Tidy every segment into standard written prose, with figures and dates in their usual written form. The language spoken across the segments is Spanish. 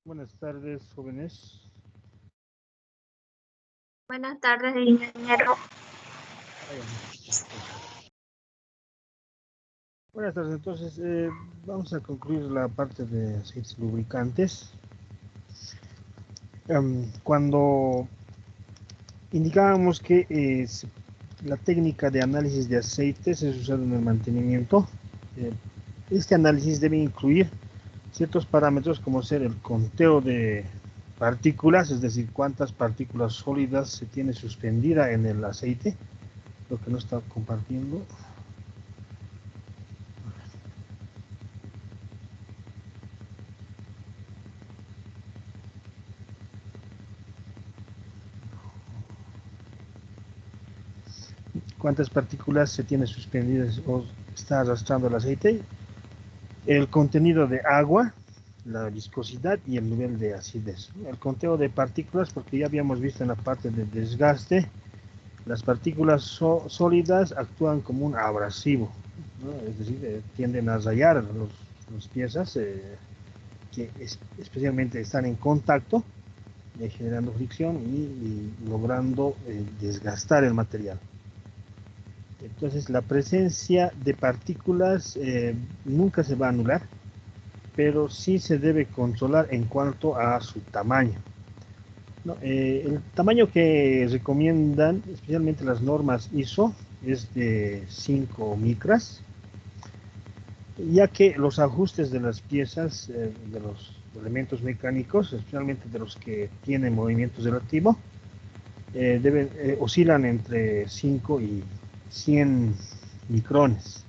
Buenas tardes, jóvenes. Buenas tardes, ingeniero. Buenas tardes, entonces vamos a concluir la parte de aceites lubricantes. Cuando indicábamos que la técnica de análisis de aceites es usada en el mantenimiento, este análisis debe incluir ciertos parámetros como ser el conteo de partículas, es decir, cuántas partículas sólidas se tiene suspendida en el aceite, lo que no está compartiendo. Cuántas partículas se tiene suspendidas o está arrastrando el aceite, el contenido de agua, la viscosidad y el nivel de acidez. El conteo de partículas, porque ya habíamos visto en la parte de desgaste, las partículas sólidas actúan como un abrasivo, ¿no? Es decir, tienden a rayar las piezas que especialmente están en contacto, generando fricción y logrando desgastar el material. Entonces la presencia de partículas nunca se va a anular, pero sí se debe controlar en cuanto a su tamaño. ¿No? El tamaño que recomiendan, especialmente las normas ISO, es de 5 micras, ya que los ajustes de las piezas, de los elementos mecánicos, especialmente de los que tienen movimiento relativo, oscilan entre 5 y 100 micrones.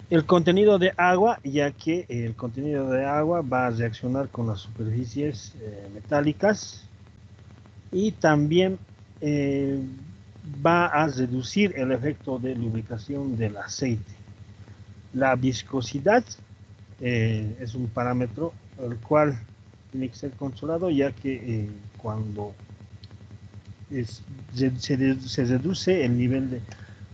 El contenido de agua, ya que el contenido de agua va a reaccionar con las superficies metálicas y también va a reducir el efecto de lubricación del aceite. La viscosidad es un parámetro el cual tiene que ser controlado, ya que cuando se reduce el nivel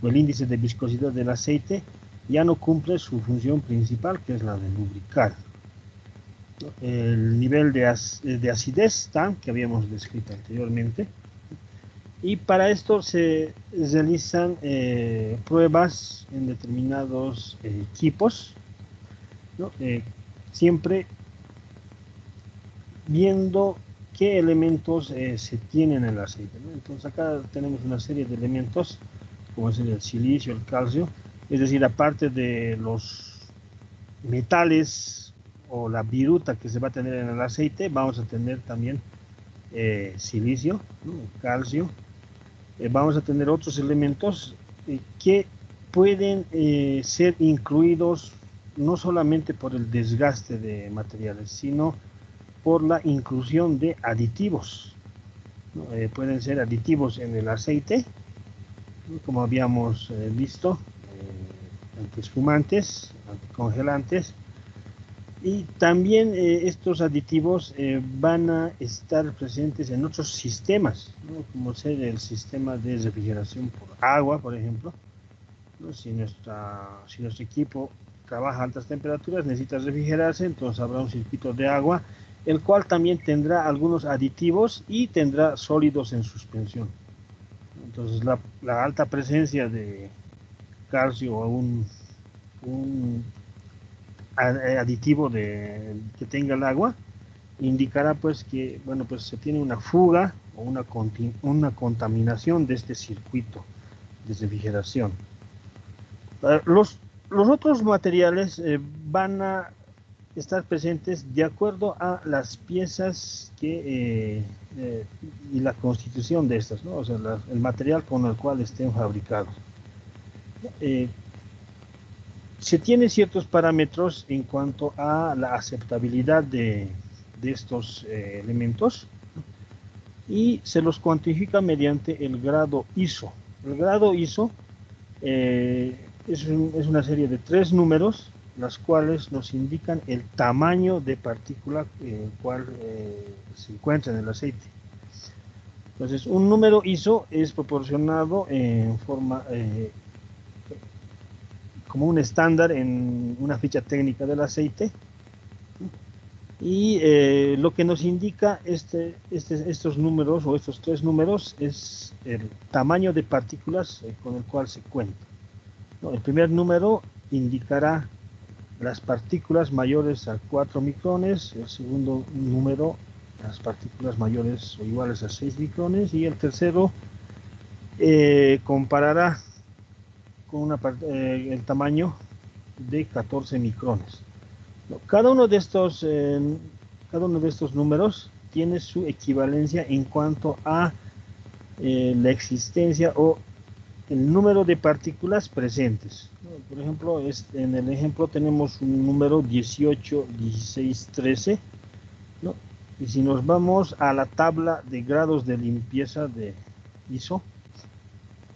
o el índice de viscosidad del aceite, ya no cumple su función principal, que es la de lubricar. El nivel de acidez que habíamos descrito anteriormente. Y para esto se realizan pruebas en determinados equipos, ¿no? Siempre viendo qué elementos se tienen en el aceite, ¿no? Entonces acá tenemos una serie de elementos, como es el silicio, el calcio, es decir, aparte de los metales o la viruta que se va a tener en el aceite, vamos a tener también silicio, ¿no? Calcio, vamos a tener otros elementos que pueden ser incluidos no solamente por el desgaste de materiales, sino por la inclusión de aditivos, ¿no? Pueden ser aditivos en el aceite, ¿no? Como habíamos visto, antiespumantes, anticongelantes, y también estos aditivos van a estar presentes en otros sistemas, ¿no? Como ser el sistema de refrigeración por agua, por ejemplo, ¿no? Si nuestro equipo trabaja a altas temperaturas, necesita refrigerarse, entonces habrá un circuito de agua, el cual también tendrá algunos aditivos y tendrá sólidos en suspensión. Entonces la alta presencia de calcio o un aditivo que tenga el agua indicará pues que bueno, pues se tiene una fuga o una contaminación de este circuito de refrigeración. Los otros materiales van a estar presentes de acuerdo a las piezas y la constitución de estas, ¿no? O sea, el material con el cual estén fabricados. Se tienen ciertos parámetros en cuanto a la aceptabilidad de estos elementos y se los cuantifica mediante el grado ISO. El grado ISO es una serie de 3 números, las cuales nos indican el tamaño de partícula cual se encuentra en el aceite. Entonces, un número ISO es proporcionado en forma como un estándar en una ficha técnica del aceite, Y lo que nos indica estos números o estos tres números es el tamaño de partículas con el cual se cuenta, ¿no? El primer número indicará las partículas mayores a 4 micrones, el segundo número las partículas mayores o iguales a 6 micrones y el tercero comparará con el tamaño de 14 micrones. No, cada uno de estos números tiene su equivalencia en cuanto a la existencia o el número de partículas presentes, ¿no? Por ejemplo, en el ejemplo tenemos un número 18, 16, 13, ¿no? Y si nos vamos a la tabla de grados de limpieza de ISO,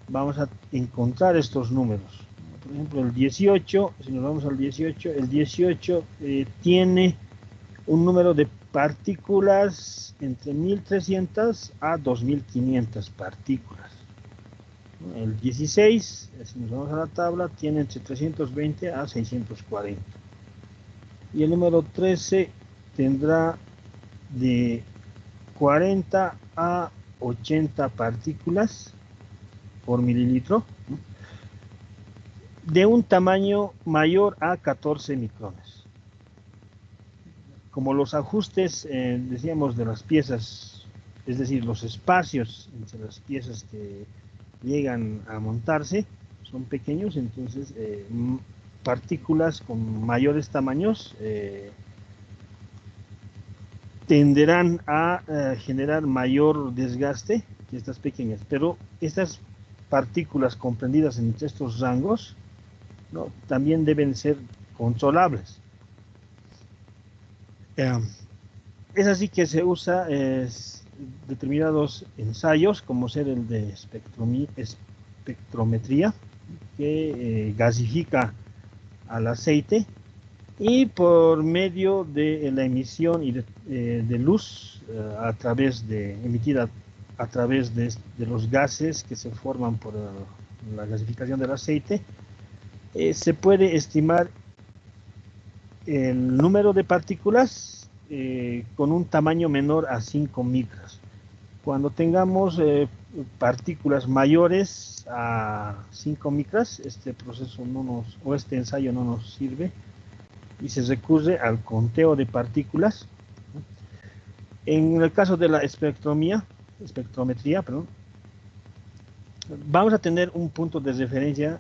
vamos a encontrar estos números. Por ejemplo, el 18, si nos vamos al 18, el 18 tiene un número de partículas entre 1300 a 2500 partículas. El 16, si nos vamos a la tabla, tiene entre 320 a 640. Y el número 13 tendrá de 40 a 80 partículas por mililitro, ¿no? De un tamaño mayor a 14 micrones. Como los ajustes, decíamos, de las piezas, es decir, los espacios entre las piezas que llegan a montarse son pequeños, entonces partículas con mayores tamaños tenderán a generar mayor desgaste que estas pequeñas, pero estas partículas comprendidas entre estos rangos, ¿no?, también deben ser controlables. Es así que se usa determinados ensayos, como ser el de espectrometría, que gasifica al aceite y por medio de la emisión de luz emitida a través de los gases que se forman por la gasificación del aceite, se puede estimar el número de partículas con un tamaño menor a 5 micras. Cuando tengamos partículas mayores a 5 micras, este proceso o este ensayo no nos sirve y se recurre al conteo de partículas. En el caso de la espectrometría, perdón, vamos a tener un punto de referencia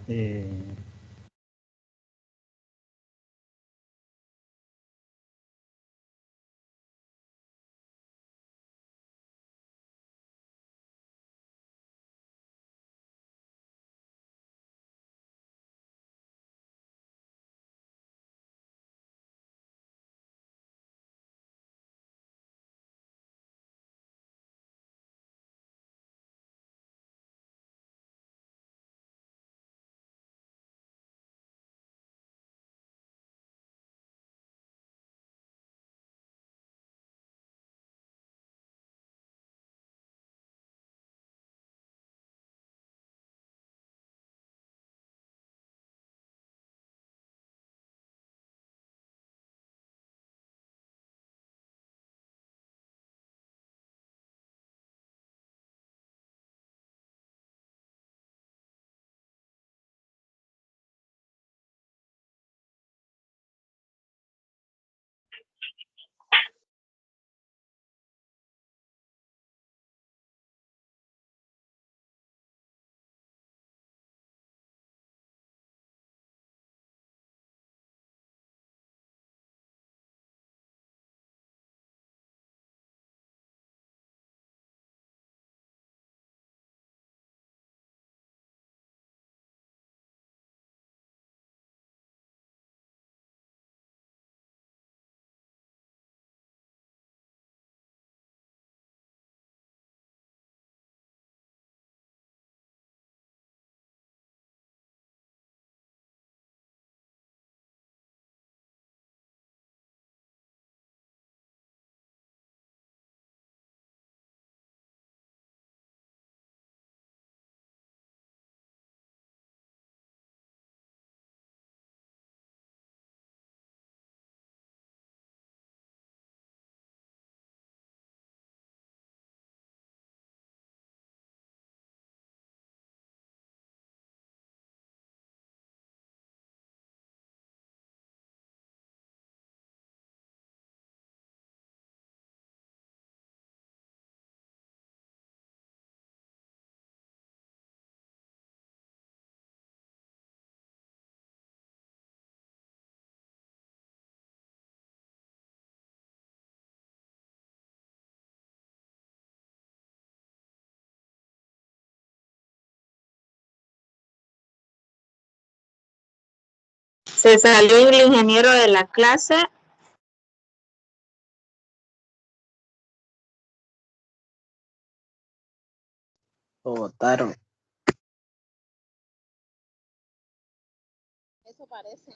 Se salió el ingeniero de la clase. Lo votaron. Eso parece.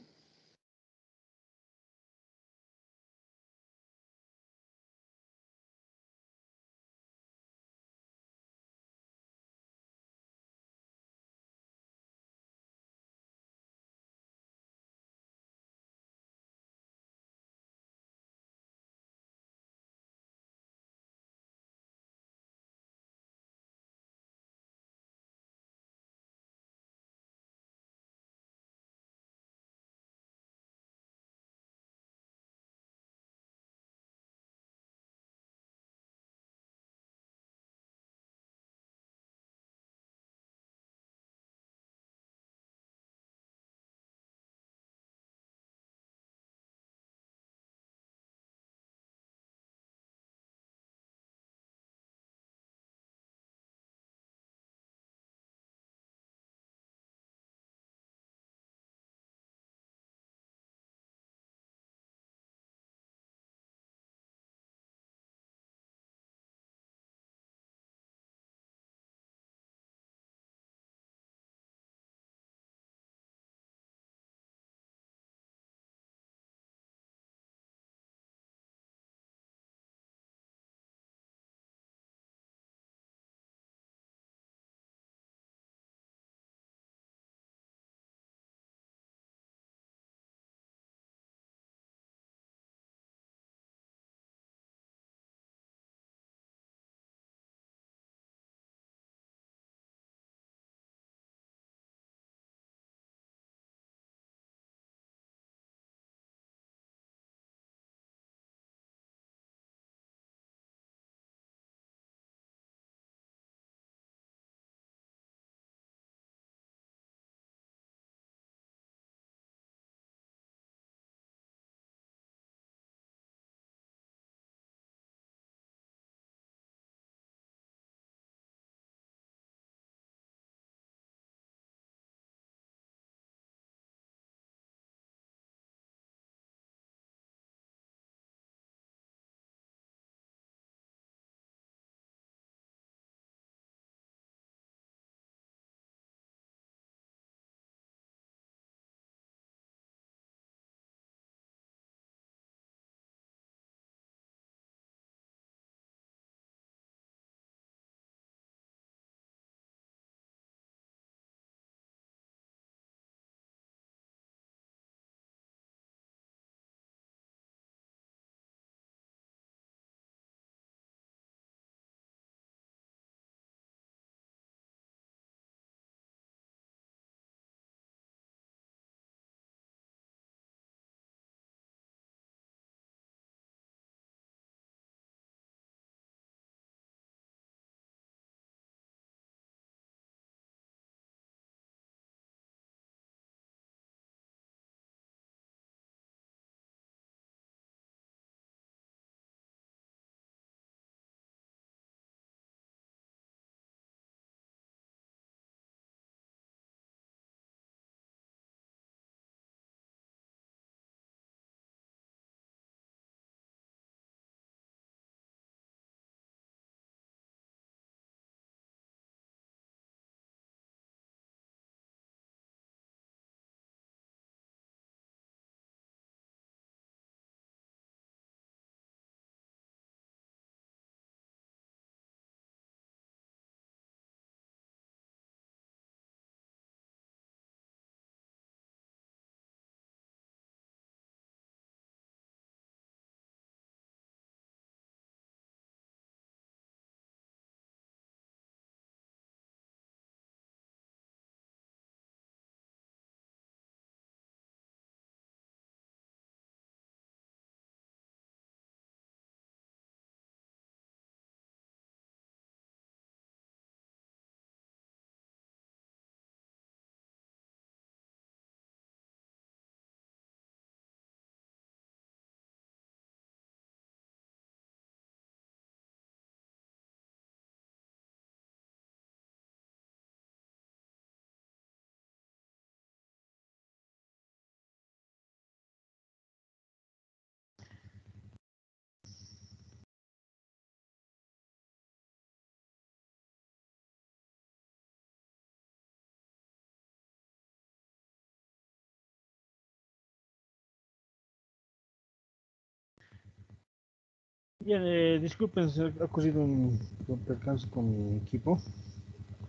Bien, disculpen, se ha ocurrido un percance con mi equipo.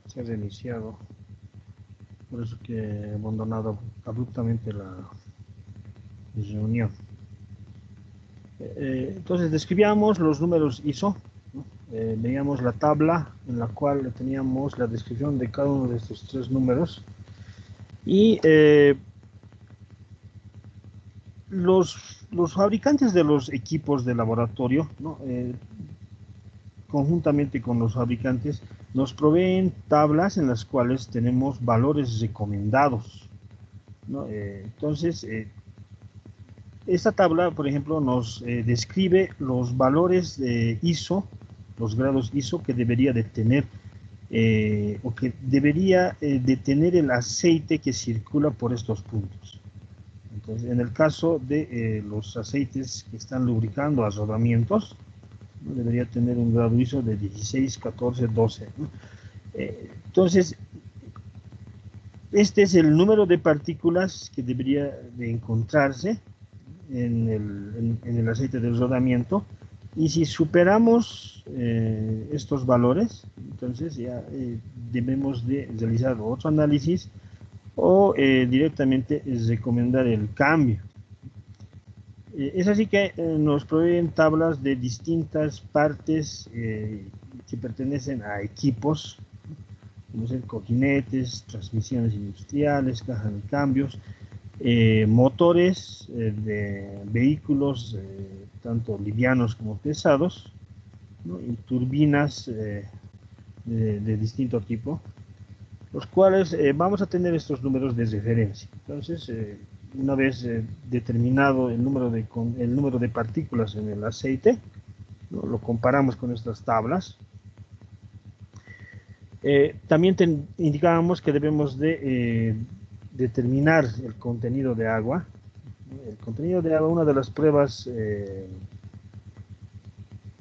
Se ha reiniciado. Por eso que he abandonado abruptamente la reunión. Entonces describíamos los números ISO, ¿no? Veíamos la tabla en la cual teníamos la descripción de cada uno de estos tres números y los fabricantes de los equipos de laboratorio, ¿no? Conjuntamente con los fabricantes nos proveen tablas en las cuales tenemos valores recomendados, ¿no? Entonces esta tabla, por ejemplo, nos describe los valores de ISO, los grados ISO que debería de tener o que debería de tener el aceite que circula por estos puntos. Entonces, en el caso de los aceites que están lubricando a rodamientos, ¿no? Debería tener un grado ISO de 16, 14, 12, ¿no? Entonces, este es el número de partículas que debería de encontrarse en el aceite de rodamiento, y si superamos estos valores, entonces ya debemos de realizar otro análisis o directamente recomendar el cambio. Es así que nos proveen tablas de distintas partes que pertenecen a equipos, como ser cojinetes, transmisiones industriales, cajas de cambios, motores de vehículos, tanto livianos como pesados, ¿no? Y turbinas de distinto tipo, los cuales vamos a tener estos números de referencia. Entonces, una vez determinado el número de partículas en el aceite, ¿no? Lo comparamos con estas tablas. También indicábamos que debemos de determinar el contenido de agua. El contenido de agua, una de las pruebas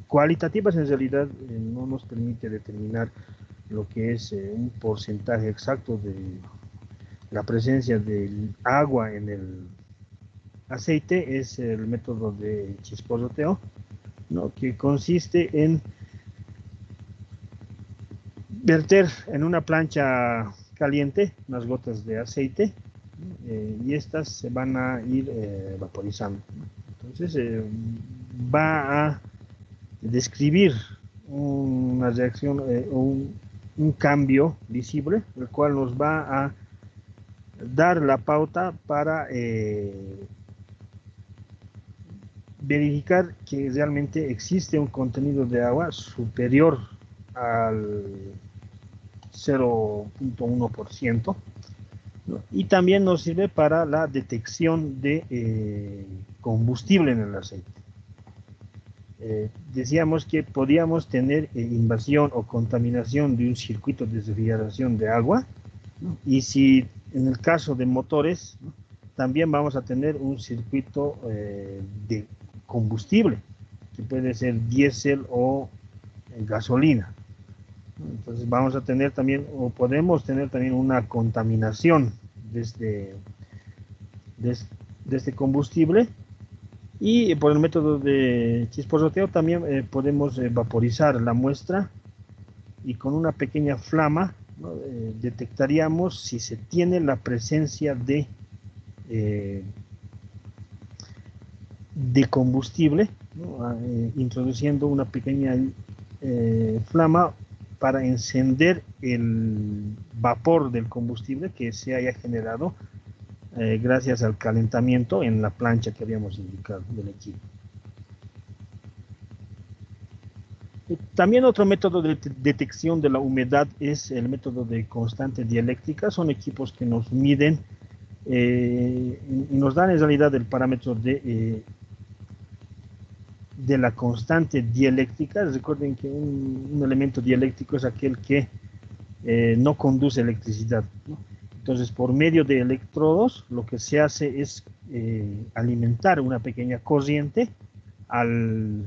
cualitativas en realidad no nos permite determinar lo que es un porcentaje exacto de la presencia del agua en el aceite. Es el método de chisporroteo, ¿no? Que consiste en verter en una plancha caliente unas gotas de aceite y estas se van a ir vaporizando. Entonces va a describir una reacción o un cambio visible, el cual nos va a dar la pauta para verificar que realmente existe un contenido de agua superior al 0.1%, ¿no? Y también nos sirve para la detección de combustible en el aceite. Decíamos que podíamos tener invasión o contaminación de un circuito de refrigeración de agua, ¿no? Y si en el caso de motores, ¿no? También vamos a tener un circuito de combustible, que puede ser diésel o gasolina. Entonces vamos a tener también, o podemos tener también una contaminación de este combustible, y por el método de chisporroteo también podemos vaporizar la muestra y con una pequeña flama, ¿no? Detectaríamos si se tiene la presencia de combustible, ¿no? Introduciendo una pequeña flama para encender el vapor del combustible que se haya generado gracias al calentamiento en la plancha que habíamos indicado del equipo. También otro método de detección de la humedad es el método de constante dieléctrica. Son equipos que nos miden y nos dan en realidad el parámetro de la constante dieléctrica. Recuerden que un elemento dieléctrico es aquel que no conduce electricidad, ¿no? Entonces, por medio de electrodos, lo que se hace es alimentar una pequeña corriente al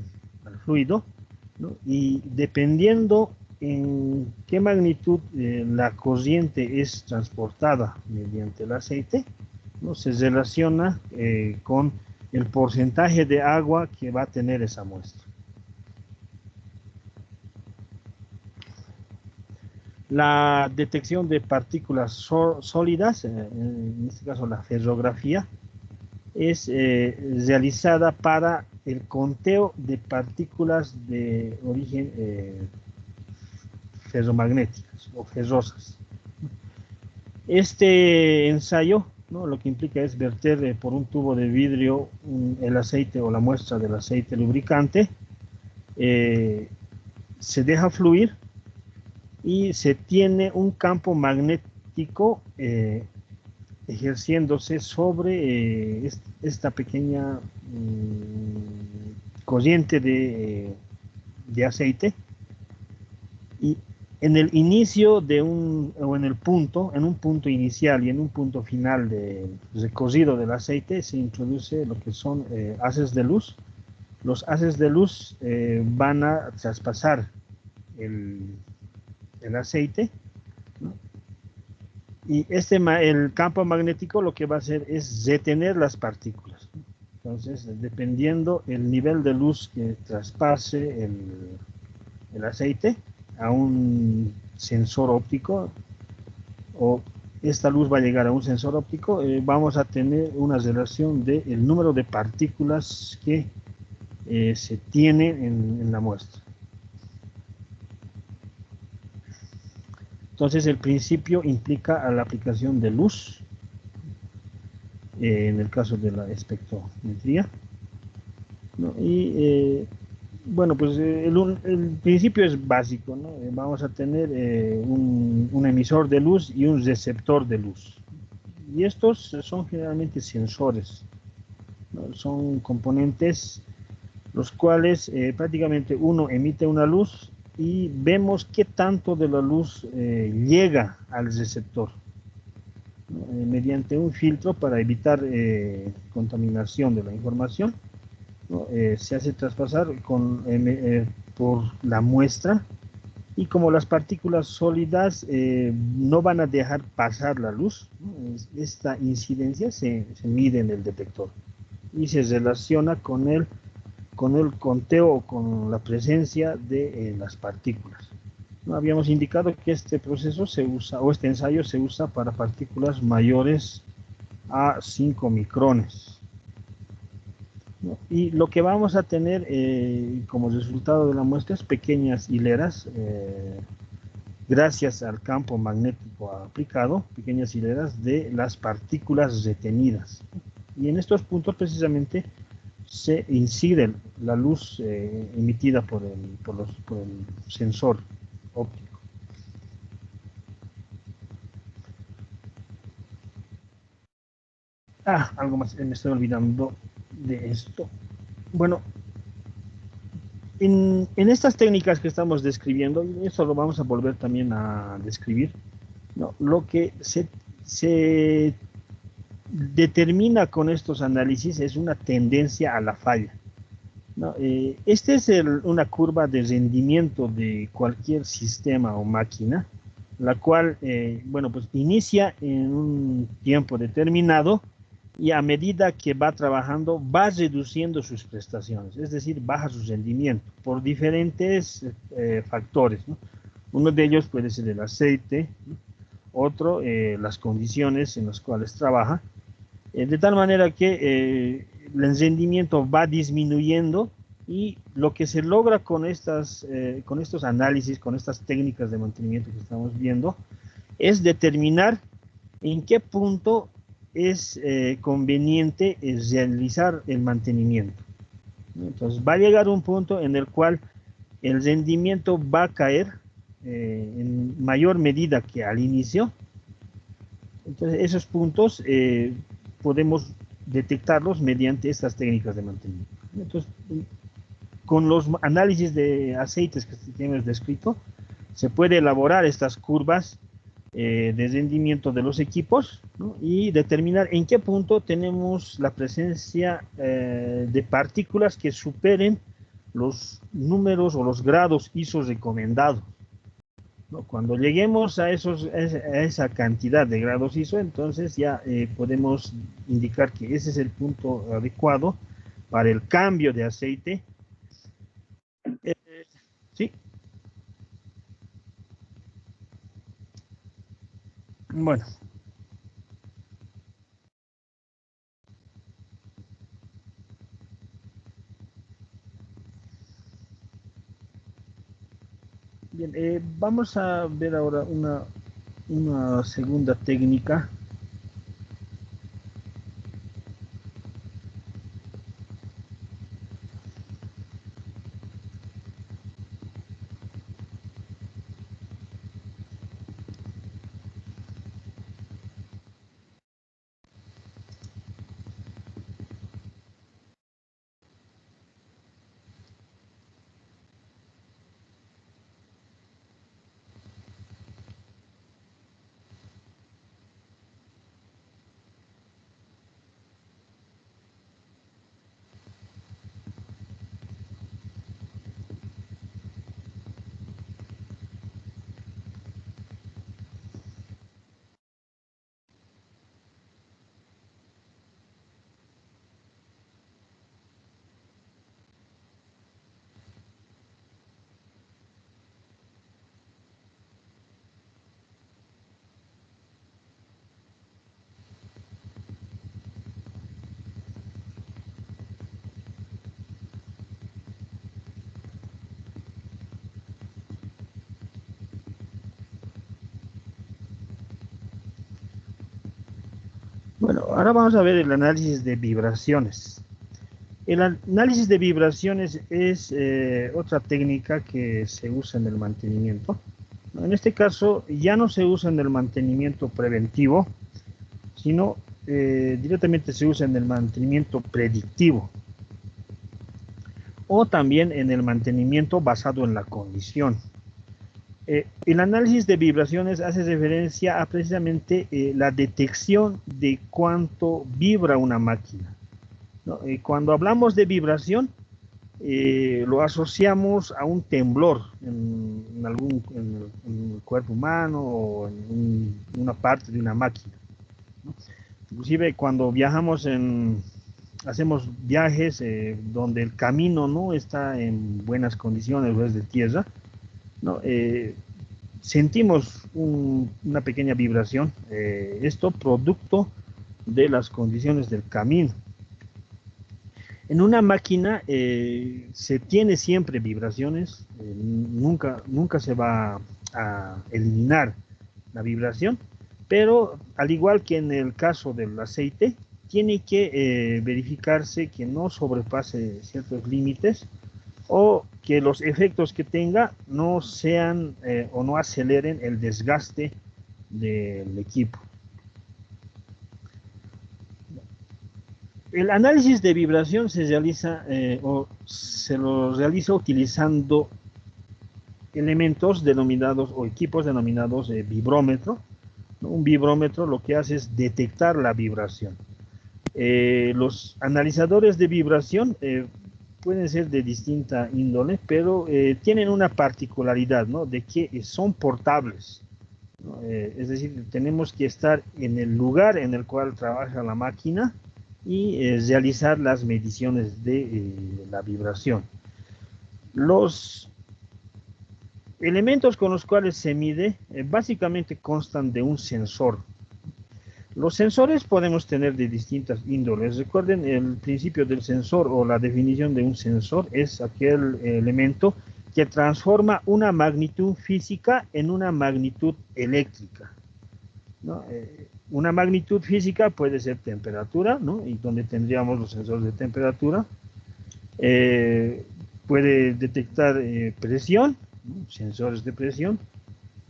fluido, ¿no? Y dependiendo en qué magnitud la corriente es transportada mediante el aceite, ¿no? Se relaciona con el porcentaje de agua que va a tener esa muestra. La detección de partículas sólidas, en este caso la ferrografía, es realizada para el conteo de partículas de origen ferromagnéticas o ferrosas. Este ensayo, ¿no?, lo que implica es verter por un tubo de vidrio el aceite o la muestra del aceite lubricante, se deja fluir y se tiene un campo magnético ejerciéndose sobre esta pequeña corriente de aceite, y en el inicio de o en un punto inicial y en un punto final del recorrido del aceite se introduce lo que son haces de luz. Los haces de luz van a traspasar el aceite, ¿no? Y el campo magnético lo que va a hacer es retener las partículas. Entonces, dependiendo el nivel de luz que traspase el aceite a un sensor óptico, o esta luz va a llegar a un sensor óptico, vamos a tener una relación del número de partículas que se tiene en la muestra. Entonces el principio implica a la aplicación de luz, en el caso de la espectrometría, ¿no? Y bueno, pues el principio es básico, ¿no? Vamos a tener un emisor de luz y un receptor de luz. Y estos son generalmente sensores, ¿no? Son componentes los cuales prácticamente uno emite una luz y vemos qué tanto de la luz llega al receptor, ¿no? Mediante un filtro para evitar contaminación de la información, ¿no? Se hace traspasar por la muestra, y como las partículas sólidas no van a dejar pasar la luz, ¿no? Esta incidencia se mide en el detector y se relaciona con el conteo o con la presencia de las partículas. ¿No? Habíamos indicado que este proceso se usa, o este ensayo se usa para partículas mayores a 5 micrones. ¿No? Y lo que vamos a tener como resultado de la muestra es pequeñas hileras, gracias al campo magnético aplicado, pequeñas hileras de las partículas retenidas. Y en estos puntos precisamente se incide la luz emitida por el sensor óptico. Algo más, me estoy olvidando de esto. Bueno, en estas técnicas que estamos describiendo, y eso lo vamos a volver también a describir, ¿no? Lo que se determina con estos análisis es una tendencia a la falla, ¿no? Esta es una curva de rendimiento de cualquier sistema o máquina, la cual, bueno, pues inicia en un tiempo determinado y a medida que va trabajando va reduciendo sus prestaciones, es decir, baja su rendimiento por diferentes factores, ¿no? Uno de ellos puede ser el aceite, ¿no? Otro, las condiciones en las cuales trabaja, de tal manera que el rendimiento va disminuyendo, y lo que se logra con estos análisis, con estas técnicas de mantenimiento que estamos viendo, es determinar en qué punto es conveniente realizar el mantenimiento. Entonces va a llegar un punto en el cual el rendimiento va a caer en mayor medida que al inicio. Entonces esos puntos podemos detectarlos mediante estas técnicas de mantenimiento. Entonces, con los análisis de aceites que tenemos descrito, se puede elaborar estas curvas de rendimiento de los equipos, ¿no? Y determinar en qué punto tenemos la presencia de partículas que superen los números o los grados ISO recomendados, ¿no? Cuando lleguemos a esa cantidad de grados ISO, entonces ya podemos indicar que ese es el punto adecuado para el cambio de aceite. ¿Sí? Bueno. Bien, vamos a ver ahora una segunda técnica. Bueno, ahora vamos a ver el análisis de vibraciones. El análisis de vibraciones es otra técnica que se usa en el mantenimiento. En este caso ya no se usa en el mantenimiento preventivo, sino directamente se usa en el mantenimiento predictivo o también en el mantenimiento basado en la condición. El análisis de vibraciones hace referencia a precisamente la detección de cuánto vibra una máquina, ¿no? Cuando hablamos de vibración, lo asociamos a un temblor en el cuerpo humano o en una parte de una máquina, ¿no? Inclusive cuando hacemos viajes donde el camino no está en buenas condiciones o es de tierra, ¿no? Sentimos una pequeña vibración, esto producto de las condiciones del camino. En una máquina se tiene siempre vibraciones, nunca se va a eliminar la vibración, pero al igual que en el caso del aceite, tiene que verificarse que no sobrepase ciertos límites o que los efectos que tenga no sean o no aceleren el desgaste del equipo. El análisis de vibración se realiza se lo realiza utilizando elementos denominados o equipos denominados vibrómetro, ¿no? Un vibrómetro lo que hace es detectar la vibración. Los analizadores de vibración pueden ser de distinta índole, pero tienen una particularidad, ¿no? De que son portables, ¿no? Es decir, tenemos que estar en el lugar en el cual trabaja la máquina y realizar las mediciones de la vibración. Los elementos con los cuales se mide básicamente constan de un sensor. Los sensores podemos tener de distintas índoles. Recuerden, el principio del sensor o la definición de un sensor es aquel elemento que transforma una magnitud física en una magnitud eléctrica, ¿no? Una magnitud física puede ser temperatura, ¿no? Y donde tendríamos los sensores de temperatura. Puede detectar presión, ¿no? Sensores de presión,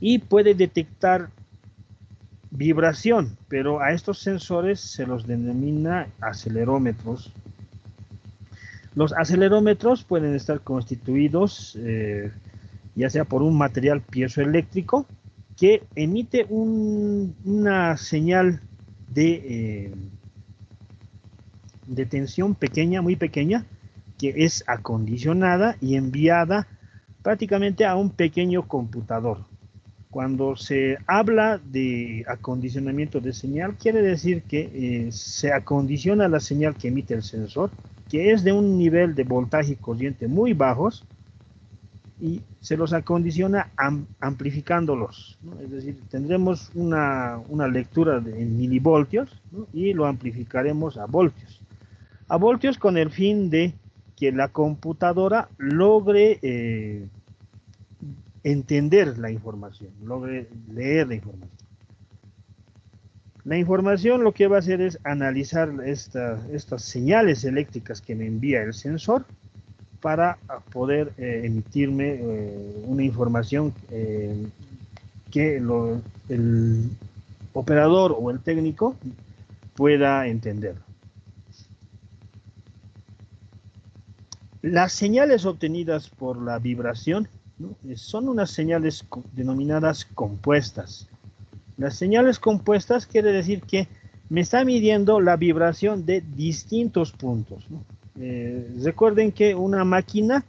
y puede detectar vibración, pero a estos sensores se los denomina acelerómetros. Los acelerómetros pueden estar constituidos ya sea por un material piezoeléctrico que emite una señal de tensión pequeña, muy pequeña, que es acondicionada y enviada prácticamente a un pequeño computador. Cuando se habla de acondicionamiento de señal, quiere decir que se acondiciona la señal que emite el sensor, que es de un nivel de voltaje y corriente muy bajos, y se los acondiciona amplificándolos, ¿no? Es decir, tendremos una lectura en milivoltios, ¿no? Y lo amplificaremos a voltios. A voltios con el fin de que la computadora logre entender la información, logre leer la información. La información lo que va a hacer es analizar estas señales eléctricas que me envía el sensor para poder emitirme una información que el operador o el técnico pueda entender. Las señales obtenidas por la vibración, ¿no? Son unas señales denominadas compuestas. Las señales compuestas quiere decir que me está midiendo la vibración de distintos puntos, ¿no? Recuerden que una máquina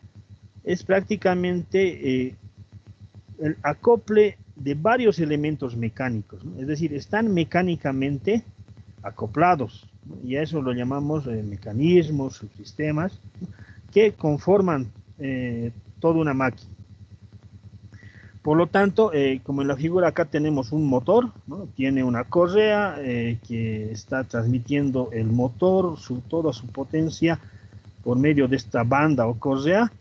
es prácticamente el acople de varios elementos mecánicos, ¿no? Es decir, están mecánicamente acoplados, ¿no? Y a eso lo llamamos mecanismos, subsistemas, ¿no? Que conforman toda una máquina. Por lo tanto, como en la figura acá tenemos un motor, ¿no? Tiene una correa que está transmitiendo el motor, toda su potencia por medio de esta banda o correa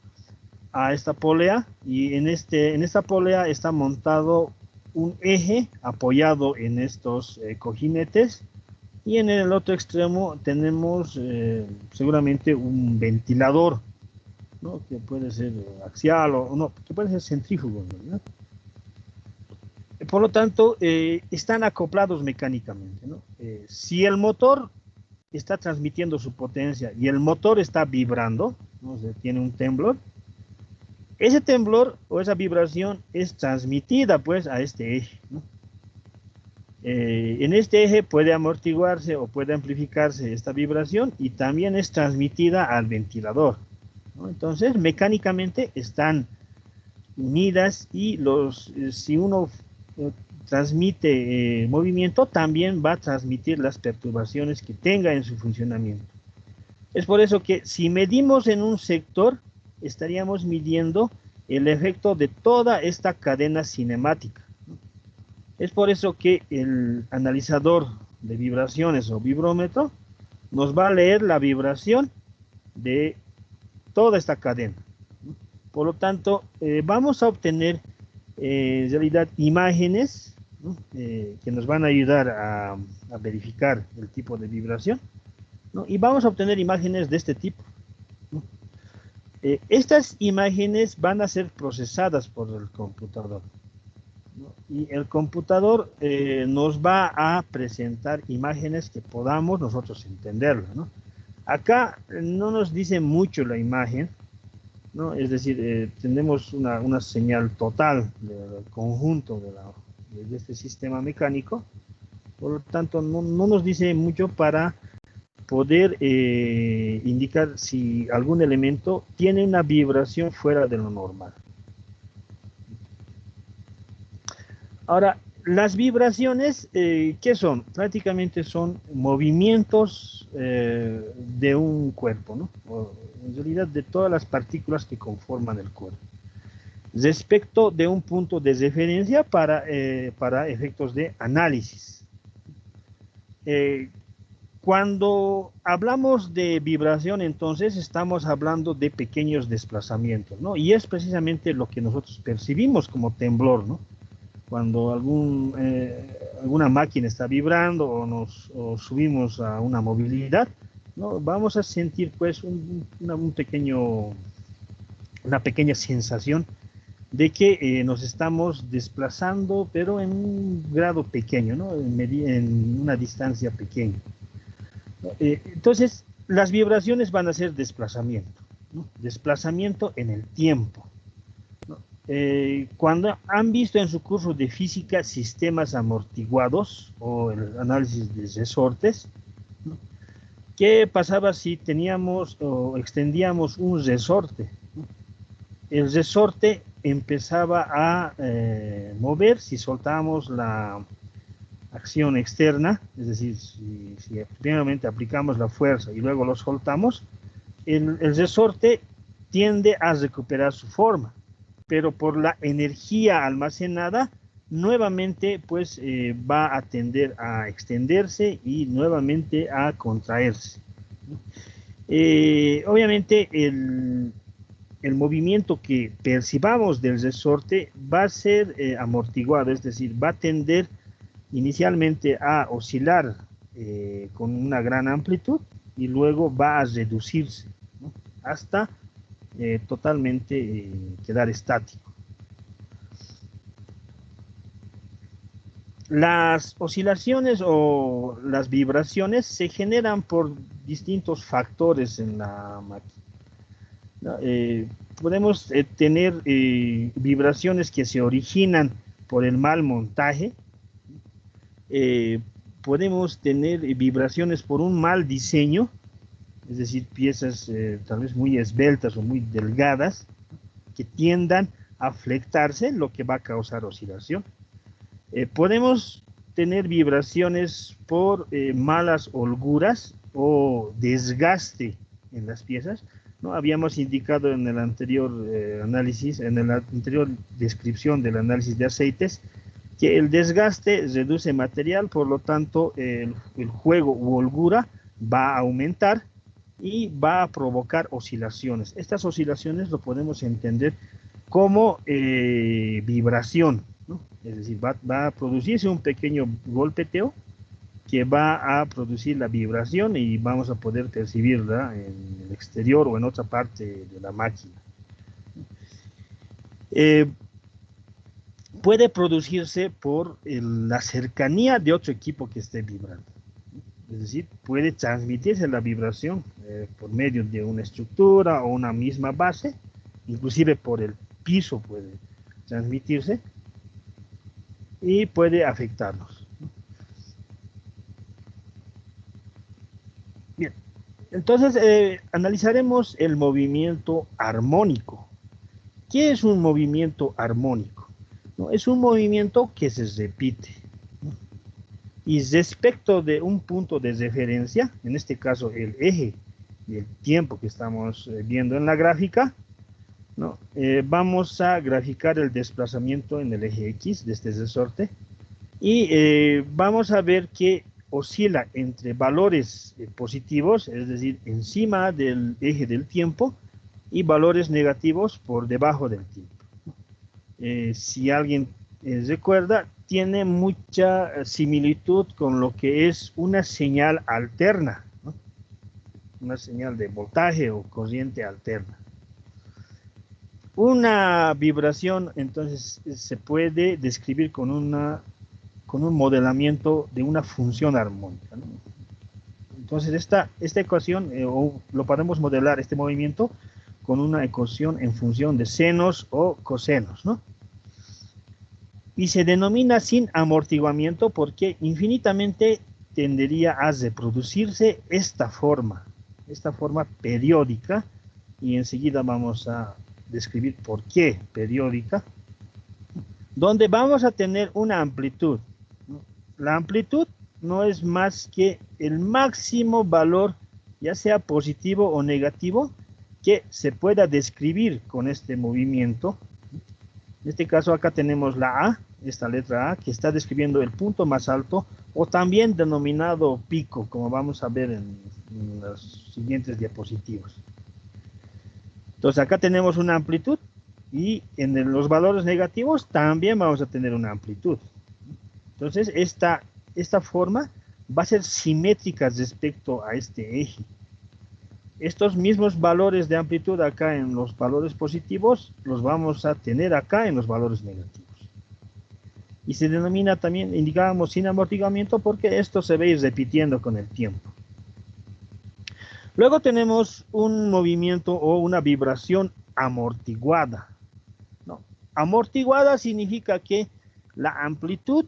a esta polea, y en esta polea está montado un eje apoyado en estos cojinetes, y en el otro extremo tenemos seguramente un ventilador, ¿no? Que puede ser axial o no, que puede ser centrífugo, ¿no? Por lo tanto, están acoplados mecánicamente, ¿no? Si el motor está transmitiendo su potencia y el motor está vibrando, ¿no? O sea, tiene un temblor, ese temblor o esa vibración es transmitida pues a este eje, ¿no? En este eje puede amortiguarse o puede amplificarse esta vibración y también es transmitida al ventilador, ¿no? Entonces, mecánicamente están unidas, y si uno transmite movimiento, también va a transmitir las perturbaciones que tenga en su funcionamiento. Es por eso que si medimos en un sector, estaríamos midiendo el efecto de toda esta cadena cinemática. Es por eso que el analizador de vibraciones o vibrómetro nos va a leer la vibración de toda esta cadena. Por lo tanto, vamos a obtener en realidad imágenes, ¿no? Que nos van a ayudar a verificar el tipo de vibración, ¿no? Y vamos a obtener imágenes de este tipo, ¿no? Estas imágenes van a ser procesadas por el computador, ¿no? Y el computador nos va a presentar imágenes que podamos nosotros entenderlo, ¿no? Acá no nos dice mucho la imagen, ¿no? Es decir, tenemos una señal total del conjunto de este sistema mecánico, por lo tanto no nos dice mucho para poder indicar si algún elemento tiene una vibración fuera de lo normal. Ahora, las vibraciones, ¿qué son? Prácticamente son movimientos de un cuerpo, ¿no? O, en realidad, de todas las partículas que conforman el cuerpo, respecto de un punto de referencia para efectos de análisis. Cuando hablamos de vibración, entonces estamos hablando de pequeños desplazamientos, ¿no? Y es precisamente lo que nosotros percibimos como temblor, ¿no? Cuando alguna máquina está vibrando o subimos a una movilidad, ¿no? Vamos a sentir pues una pequeña sensación de que nos estamos desplazando, pero en un grado pequeño, ¿no? En una distancia pequeña. Entonces, las vibraciones van a ser desplazamiento, ¿no? Desplazamiento en el tiempo. Cuando han visto en su curso de física sistemas amortiguados o el análisis de resortes, ¿no? ¿Qué pasaba si teníamos o extendíamos un resorte, ¿no? El resorte empezaba a mover si soltábamos la acción externa, es decir, si primeramente aplicamos la fuerza y luego lo soltamos, el resorte tiende a recuperar su forma. pero por la energía almacenada, nuevamente pues va a tender a extenderse y nuevamente a contraerse. Obviamente el movimiento que percibamos del resorte va a ser amortiguado, es decir, va a tender inicialmente a oscilar con una gran amplitud y luego va a reducirse, ¿no? Hasta totalmente quedar estático. Las oscilaciones o las vibraciones se generan por distintos factores en la máquina, ¿no? Podemos tener vibraciones que se originan por el mal montaje, podemos tener vibraciones por un mal diseño, es decir, piezas tal vez muy esbeltas o muy delgadas que tiendan a flectarse, lo que va a causar oscilación. Podemos tener vibraciones por malas holguras o desgaste en las piezas, ¿no? Habíamos indicado en el anterior análisis, en la anterior descripción del análisis de aceites, que el desgaste reduce material, por lo tanto el juego u holgura va a aumentar y va a provocar oscilaciones. Estas oscilaciones lo podemos entender como vibración, ¿no? Es decir, va a producirse un pequeño golpeteo que va a producir la vibración y vamos a poder percibirla en el exterior o en otra parte de la máquina. Puede producirse por la cercanía de otro equipo que esté vibrando. Es decir, puede transmitirse la vibración por medio de una estructura o una misma base, inclusive por el piso puede transmitirse y puede afectarnos. Bien, entonces analizaremos el movimiento armónico. ¿Qué es un movimiento armónico? ¿No? Es un movimiento que se repite, ¿no? Y respecto de un punto de referencia, en este caso el eje del tiempo que estamos viendo en la gráfica, ¿no? Vamos a graficar el desplazamiento en el eje X de este resorte y vamos a ver que oscila entre valores positivos, es decir, encima del eje del tiempo, y valores negativos por debajo del tiempo. Si alguien recuerda, tiene mucha similitud con lo que es una señal alterna, ¿no? Una señal de voltaje o corriente alterna. Una vibración, entonces, se puede describir con un modelamiento de una función armónica, ¿no? Entonces, esta ecuación, lo podemos modelar, este movimiento, con una ecuación en función de senos o cosenos, ¿no? Y se denomina sin amortiguamiento porque infinitamente tendería a reproducirse esta forma periódica, y enseguida vamos a describir por qué periódica, donde vamos a tener una amplitud, ¿no? La amplitud no es más que el máximo valor, ya sea positivo o negativo, que se pueda describir con este movimiento. En este caso acá tenemos la A, esta letra A, que está describiendo el punto más alto, o también denominado pico, como vamos a ver en los siguientes diapositivas. Entonces acá tenemos una amplitud y en los valores negativos también vamos a tener una amplitud. Entonces esta forma va a ser simétrica respecto a este eje. Estos mismos valores de amplitud acá en los valores positivos los vamos a tener acá en los valores negativos. Y se denomina también, indicábamos, sin amortiguamiento porque esto se va a ir repitiendo con el tiempo. Luego tenemos un movimiento o una vibración amortiguada, ¿no? Amortiguada significa que la amplitud,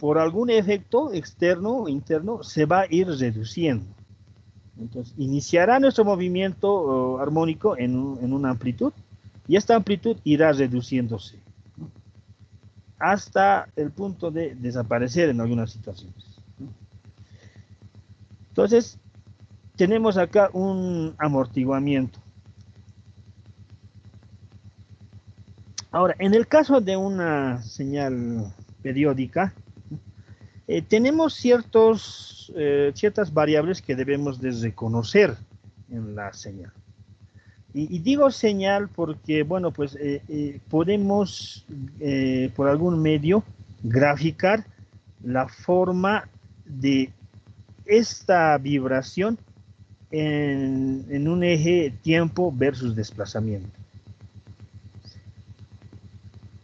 por algún efecto externo o interno, se va a ir reduciendo. Entonces, iniciará nuestro movimiento armónico en una amplitud y esta amplitud irá reduciéndose, ¿no? Hasta el punto de desaparecer en algunas situaciones, ¿no? Entonces, tenemos acá un amortiguamiento. Ahora, en el caso de una señal periódica, tenemos ciertas variables que debemos de reconocer en la señal. Y digo señal porque, bueno, pues podemos por algún medio graficar la forma de esta vibración en un eje tiempo versus desplazamiento.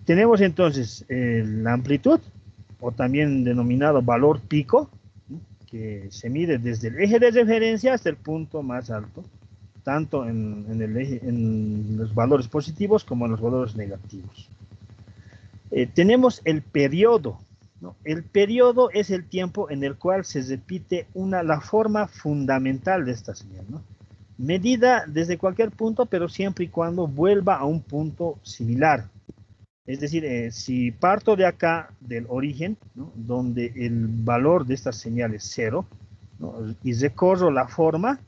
Tenemos entonces la amplitud, o también denominado valor pico, que se mide desde el eje de referencia hasta el punto más alto, tanto en los valores positivos como en los valores negativos. Tenemos el periodo, ¿no? El periodo es el tiempo en el cual se repite la forma fundamental de esta señal, ¿no? Medida desde cualquier punto, pero siempre y cuando vuelva a un punto similar. Es decir, si parto de acá, del origen, ¿no? Donde el valor de esta señal es 0, ¿no? Y recorro la forma,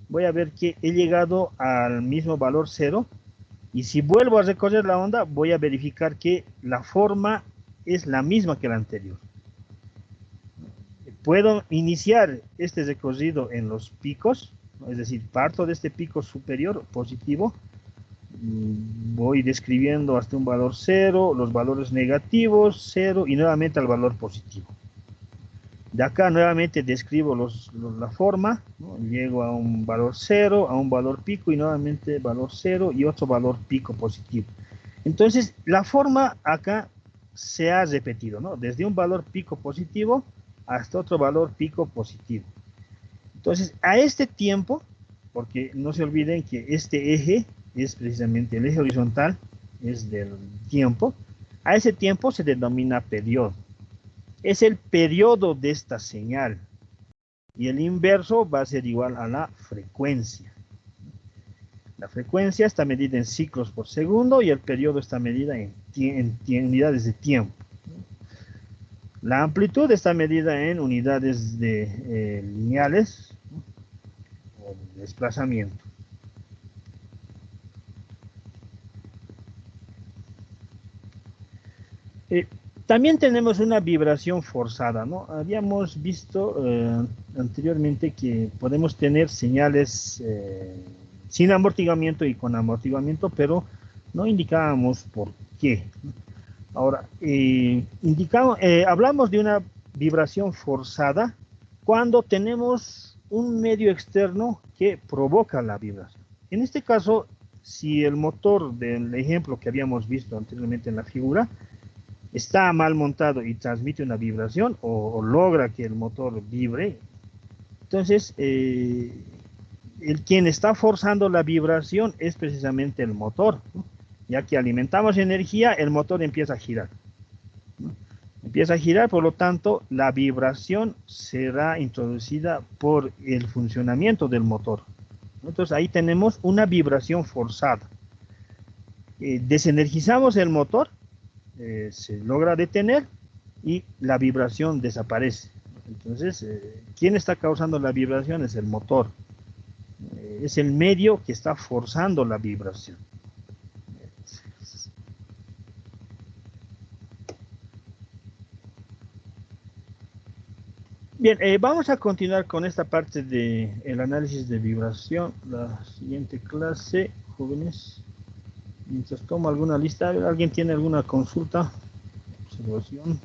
voy a ver que he llegado al mismo valor 0, y si vuelvo a recorrer la onda, voy a verificar que la forma es la misma que la anterior. Puedo iniciar este recorrido en los picos, ¿no? Es decir, parto de este pico superior positivo, voy describiendo hasta un valor 0, los valores negativos, 0 y nuevamente al valor positivo. De acá nuevamente describo la forma, ¿no? Llego a un valor 0, a un valor pico y nuevamente valor 0 y otro valor pico positivo. Entonces la forma acá se ha repetido, ¿no? Desde un valor pico positivo hasta otro valor pico positivo. Entonces a este tiempo, porque no se olviden que este eje es precisamente el eje horizontal, es del tiempo, a ese tiempo se denomina periodo. Es el periodo de esta señal. Y el inverso va a ser igual a la frecuencia. La frecuencia está medida en ciclos por segundo y el periodo está medida en unidades de tiempo. La amplitud está medida en unidades de lineales, ¿no? O de desplazamiento. También tenemos una vibración forzada, ¿no? Habíamos visto anteriormente que podemos tener señales sin amortiguamiento y con amortiguamiento, pero no indicábamos por qué. Ahora, hablamos de una vibración forzada cuando tenemos un medio externo que provoca la vibración. En este caso, si el motor del ejemplo que habíamos visto anteriormente en la figura está mal montado y transmite una vibración o logra que el motor vibre, entonces quien está forzando la vibración es precisamente el motor, ¿no? Ya que alimentamos energía, el motor empieza a girar, ¿no? Empieza a girar, por lo tanto, la vibración será introducida por el funcionamiento del motor. Entonces ahí tenemos una vibración forzada. Desenergizamos el motor, se logra detener y la vibración desaparece. Entonces, ¿quién está causando la vibración? Es el motor. Es el medio que está forzando la vibración. Bien, vamos a continuar con esta parte del análisis de vibración. La siguiente clase, jóvenes. Mientras tomo alguna lista, ¿alguien tiene alguna consulta, observación?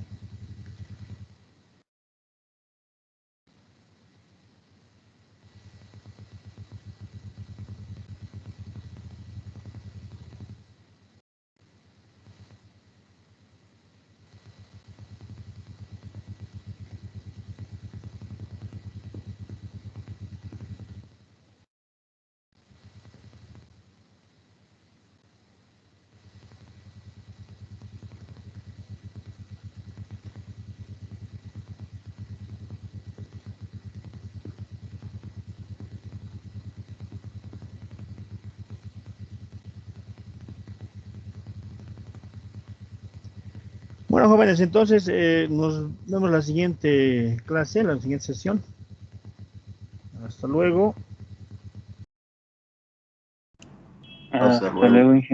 Bueno, jóvenes, entonces nos vemos la siguiente clase, la siguiente sesión. Hasta luego. Hasta Hasta luego. luego, ingeniero.